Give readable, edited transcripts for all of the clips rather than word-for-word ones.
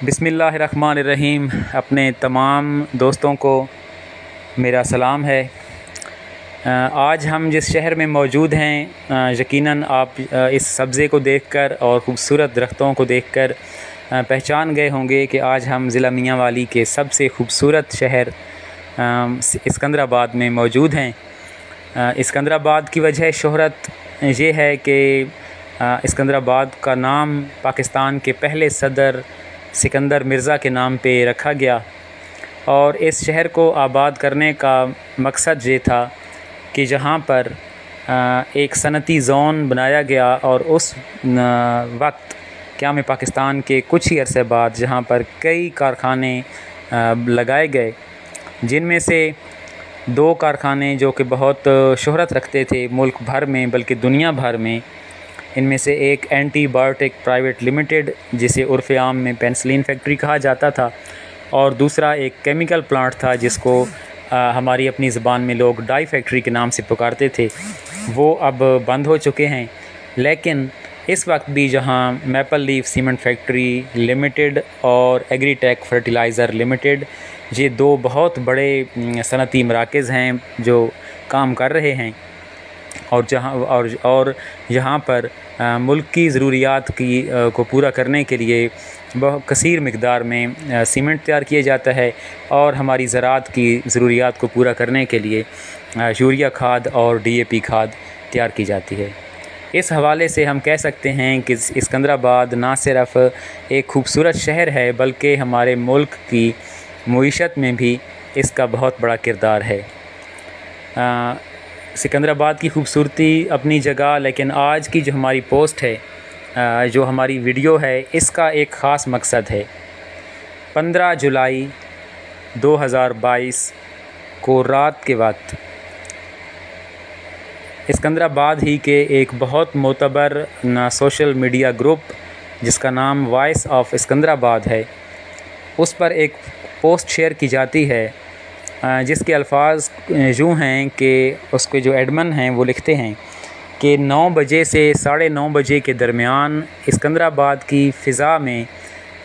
बिस्मिल्लाहिर्रहमानिर्रहीम। अपने तमाम दोस्तों को मेरा सलाम है। आज हम जिस शहर में मौजूद हैं, यकीनन आप इस सब्ज़े को देखकर और ख़ूबसूरत दरख्तों को देखकर पहचान गए होंगे कि आज हम ज़िला मियांवाली के सबसे ख़ूबसूरत शहर सिकंदराबाद में मौजूद हैं। सिकंदराबाद की वजह शोहरत ये है कि सिकंदराबाद का नाम पाकिस्तान के पहले सदर सिकंदर मिर्ज़ा के नाम पे रखा गया और इस शहर को आबाद करने का मकसद ये था कि जहाँ पर एक सनती ज़ोन बनाया गया और उस वक्त क़याम पाकिस्तान के कुछ ही अरसे बाद जहाँ पर कई कारखाने लगाए गए, जिनमें से 2 कारखाने जो कि बहुत शोहरत रखते थे मुल्क भर में बल्कि दुनिया भर में। इनमें से एक एंटीबायोटिक प्राइवेट लिमिटेड, जिसे उर्फ़े आम में पेनिसिलिन फैक्ट्री कहा जाता था, और दूसरा एक केमिकल प्लांट था जिसको हमारी अपनी ज़बान में लोग डाई फैक्ट्री के नाम से पुकारते थे। वो अब बंद हो चुके हैं, लेकिन इस वक्त भी जहां maple leaf cement factory limited और एग्रीटेक फर्टिलाइज़र लिमिटेड, ये 2 बहुत बड़े सनती मराकज़ हैं जो काम कर रहे हैं और यहाँ पर मुल्क की ज़रूरियात को पूरा करने के लिए बहुत कसीर मिक़दार में सीमेंट तैयार किया जाता है और हमारी ज़राअत की ज़रूरियात को पूरा करने के लिए यूरिया खाद और DAP खाद तैयार की जाती है। इस हवाले से हम कह सकते हैं कि सिकंदराबाद ना सिर्फ़ एक ख़ूबसूरत शहर है बल्कि हमारे मुल्क की मईशत में भी इसका बहुत बड़ा किरदार है। सिकंदराबाद की ख़ूबसूरती अपनी जगह, लेकिन आज की जो हमारी पोस्ट है, जो हमारी वीडियो है, इसका एक ख़ास मकसद है। 15 जुलाई 2022 को रात के वक्त सिकंदराबाद ही के एक बहुत मोतबर सोशल मीडिया ग्रुप जिसका नाम वॉइस ऑफ सिकंदराबाद है, उस पर एक पोस्ट शेयर की जाती है जिसके अल्फाज यूँ हैं कि उसके जो एडमिन हैं वो लिखते हैं कि 9 बजे से 9:30 बजे के दरमियान सिकंदराबाद की फ़िज़ा में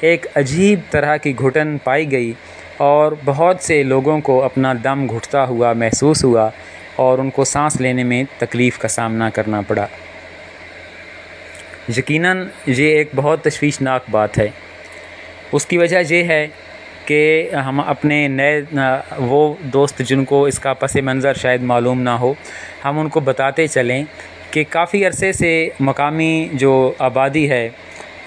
एक अजीब तरह की घुटन पाई गई और बहुत से लोगों को अपना दम घुटता हुआ महसूस हुआ और उनको सांस लेने में तकलीफ़ का सामना करना पड़ा। यकीनन ये एक बहुत तशवीशनाक बात है। उसकी वजह ये है कि हम अपने नए वो दोस्त जिनको इसका पस मंज़र शायद मालूम ना हो, हम उनको बताते चलें कि काफ़ी अरसे से मकामी जो आबादी है,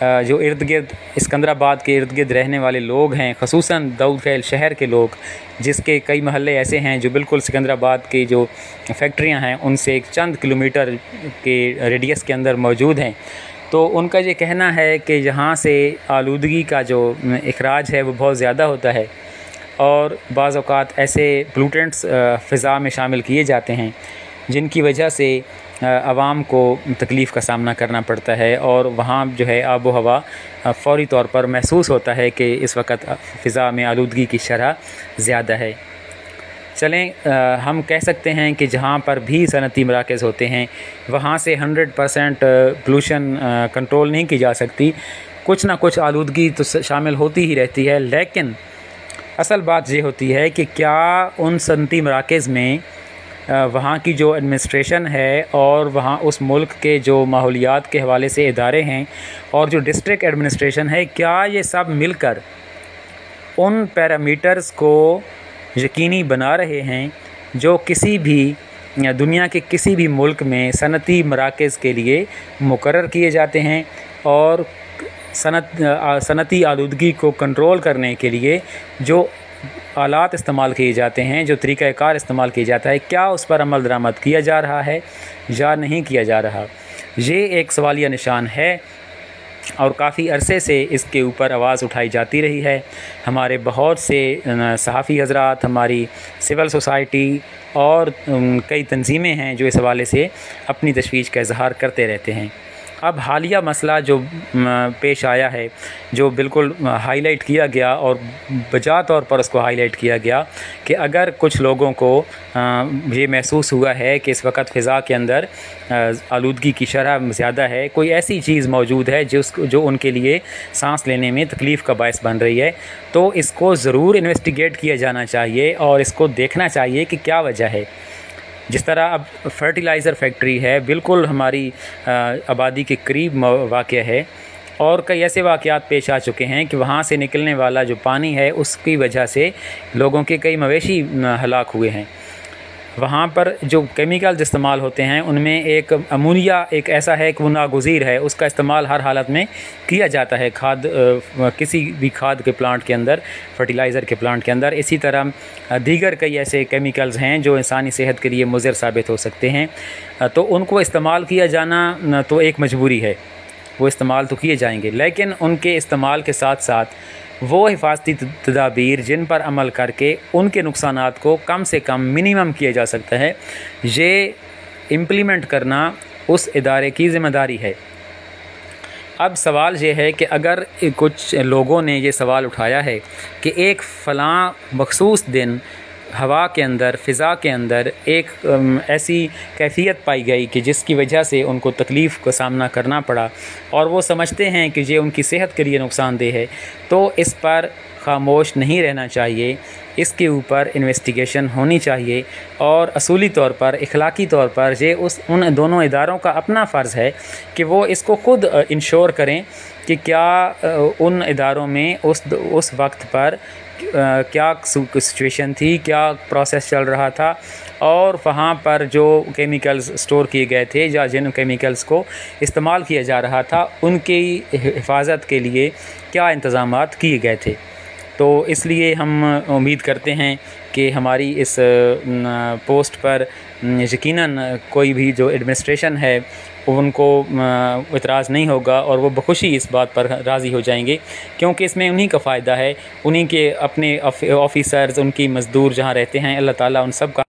जो इर्द गिर्द सिकंदराबाद के इर्द गिर्द रहने वाले लोग हैं, ख़ुसूसन दाऊदखेल शहर के लोग, जिसके कई महल्ले ऐसे हैं जो बिल्कुल सिकंदराबाद की जो फैक्ट्रियां हैं उनसे एक चंद किलोमीटर के रेडियस के अंदर मौजूद हैं। तो उनका ये कहना है कि यहाँ से आलूदगी का जो इखराज है वो बहुत ज़्यादा होता है और बाज़ औक़ात ऐसे पोल्यूटेंट्स फ़िज़ा में शामिल किए जाते हैं जिनकी वजह से आवाम को तकलीफ़ का सामना करना पड़ता है और वहाँ जो है आबो हवा फ़ौरी तौर पर महसूस होता है कि इस वक्त फ़िज़ा में आलूदगी की शरह ज़्यादा है। चलें, हम कह सकते हैं कि जहाँ पर भी सनती मराकज़ होते हैं वहाँ से 100% पोल्यूशन कंट्रोल नहीं की जा सकती, कुछ ना कुछ आलूदगी तो शामिल होती ही रहती है। लेकिन असल बात ये होती है कि क्या उन सनती मराकज़ में वहाँ की जो एडमिनिस्ट्रेशन है और वहाँ उस मुल्क के जो माहौलियात के हवाले से इदारे हैं और जो डिस्ट्रिक्ट एडमिनिस्ट्रेशन है, क्या ये सब मिलकर उन पैरामीटर्स को यकीनी बना रहे हैं जो किसी भी दुनिया के किसी भी मुल्क में सनती मराकज़ के लिए मुकर्रर किए जाते हैं और सनती आलूदगी को कंट्रोल करने के लिए जो आलात इस्तेमाल किए जाते हैं, जो तरीक़ाकार इस्तेमाल किया जाता है, क्या उस पर अमल दरामद किया जा रहा है या नहीं किया जा रहा? ये एक सवालिया निशान है और काफ़ी अरसे से इसके ऊपर आवाज़ उठाई जाती रही है। हमारे बहुत से सहाफ़ी हज़रात, हमारी सिविल सोसाइटी और कई तंजीमें हैं जो इस हवाले से अपनी तशवीश का इज़हार करते रहते हैं। अब हालिया मसला जो पेश आया है, जो बिल्कुल हाईलाइट किया गया और बजा तौर पर उसको हाईलाइट किया गया कि अगर कुछ लोगों को ये महसूस हुआ है कि इस वक्त फ़िज़ा के अंदर आलूदगी की शरह ज़्यादा है, कोई ऐसी चीज़ मौजूद है जो उनके लिए सांस लेने में तकलीफ़ का बायस बन रही है, तो इसको ज़रूर इन्वेस्टिगेट किया जाना चाहिए और इसको देखना चाहिए कि क्या वजह है। जिस तरह अब फर्टिलाइज़र फैक्ट्री है, बिल्कुल हमारी आबादी के करीब वाक़या है, और कई ऐसे वाक़यात पेश आ चुके हैं कि वहाँ से निकलने वाला जो पानी है उसकी वजह से लोगों के कई मवेशी हलाक हुए हैं। वहाँ पर जो केमिकल्स इस्तेमाल होते हैं उनमें एक अमोनिया एक ऐसा है कि वो नागुज़ीर है, उसका इस्तेमाल हर हालत में किया जाता है किसी भी खाद के प्लांट के अंदर, फर्टिलाइज़र के प्लांट के अंदर। इसी तरह दीगर कई ऐसे केमिकल्स हैं जो इंसानी सेहत के लिए मुज़र साबित हो सकते हैं, तो उनको इस्तेमाल किया जाना तो एक मजबूरी है, वो इस्तेमाल तो किए जाएंगे, लेकिन उनके इस्तेमाल के साथ साथ वो हिफाजती तदाबीर जिन पर अमल करके उनके नुकसानात को कम से कम मिनिमम किया जा सकता है, ये इम्प्लीमेंट करना उस इदारे की ज़िम्मेदारी है। अब सवाल ये है कि अगर कुछ लोगों ने ये सवाल उठाया है कि एक फ़लाँ मखसूस दिन हवा के अंदर, फ़िज़ा के अंदर एक ऐसी कैफ़ियत पाई गई कि जिसकी वजह से उनको तकलीफ़ का सामना करना पड़ा और वो समझते हैं कि ये उनकी सेहत के लिए नुकसानदेह है, तो इस पर खामोश नहीं रहना चाहिए, इसके ऊपर इन्वेस्टिगेशन होनी चाहिए और असूली तौर पर, इखलाकी तौर पर ये उन दोनों इदारों का अपना फ़र्ज़ है कि वो इसको ख़ुद इंश्योर करें कि क्या उन इदारों में उस वक्त पर क्या सिचुएशन थी, क्या प्रोसेस चल रहा था, और वहाँ पर जो केमिकल्स स्टोर किए गए थे या जिन केमिकल्स को इस्तेमाल किया जा रहा था उनकी हिफाजत के लिए क्या इंतज़ामात किए गए थे। तो इसलिए हम उम्मीद करते हैं कि हमारी इस पोस्ट पर यकीनन कोई भी जो एडमिनिस्ट्रेशन है उनको इतराज़ नहीं होगा और वो बखुशी इस बात पर राज़ी हो जाएंगे, क्योंकि इसमें उन्हीं का फ़ायदा है, उन्हीं के अपने ऑफ़िसर्स, उनकी मज़दूर जहाँ रहते हैं, अल्लाह ताला उन सब का